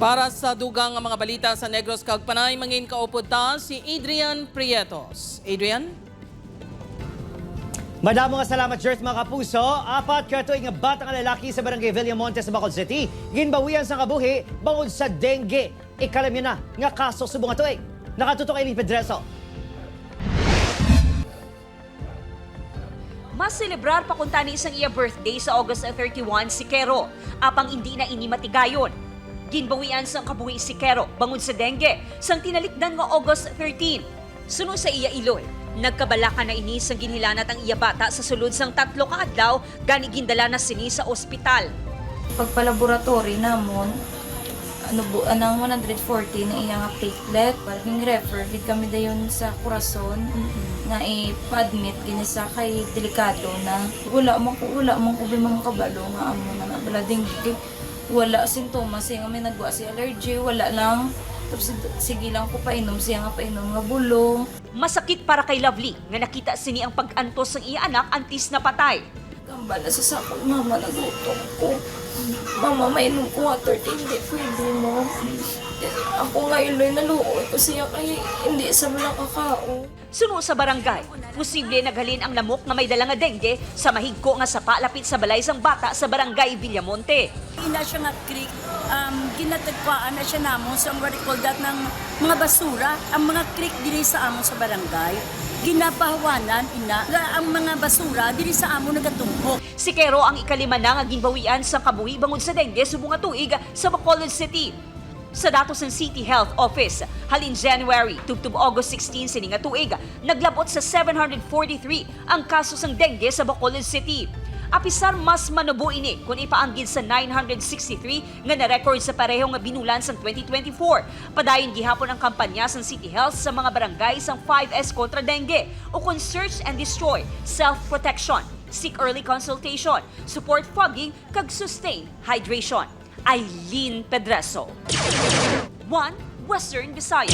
Para sa dugang mga balita sa Negros Kagpanay, mangin kaupod ta si Adrian Prietos. Adrian? Madamo nga salamat, Jert, mga kapuso. Apat katuig nga batang lalaki sa barangay Villamonte sa Bacolod City. Ginbawian sa kabuhi bangod sa dengue. Ikalam na nga kaso sa bunga tuig. Nakatutok kay Pedreso. Mas celebrar pa kunta ni isang iya birthday sa August 31 si Kero. Apang hindi na ini matigayon. Ginbawian sang kabuhi si Kero bangod sa dengue sang tinalikdan nga August 13. Sunod sa iya iloy, nagkabalakan na ini sang ginhilanat ang iya bata sa sulod sang 3 ka adlaw gani gindala na sini sa ospital. Pagpalaboratory namon, anang 140 na iyang platelet, parang refer vid kami dayon sa kurason nga ipa-admit gini sa kay delikado na wala man ko mga kabalo nga amo na nabala dengue. Wala sintomas, siya nga may nagwa si allergy, wala lang. Tapos sige lang ko painom, siya nga painom nga bulong. Masakit para kay Lovely nga nakita sini ang pag-antos ng iya anak antis na patay. Gambala sa sakot, mama, nagutom ko. Mama, mainom ko water, hindi pwede mo. Ako ngayon ay naluoy ko siya kaya hindi sa mga kakao. Suno sa barangay, posible naghalin ang lamok na may dala nga dengue sa mahigko nga sapa lapit sa balay sang bata sa barangay Villamonte. Ina siya nga creek, ginatagpaan na siya namon sa what call that ng mga basura. Ang mga creek diri sa amon sa barangay, ginapahawanan ang mga basura diri sa amon nagatumpok. Si Kero ang ikalima na nga ginbawian sa kabuhi bangod sa dengue subong nga tuig sa Bacolod City. Sa datos ng City Health Office, halin January tubtub August 16 sini nga tuig, naglabot sa 743 ang kaso sang dengue sa Bacolod City. Apisar mas manubo ini kung ipaanggid sa 963 nga na-record sa pareho nga binulan sang 2024. Padayon gihapon ang kampanya sang City Health sa mga barangay sang 5S kontra dengue o kung search and destroy, self-protection, seek early consultation, support fogging, kag sustain hydration. Eileen Pedreso, 1 Western Visayas.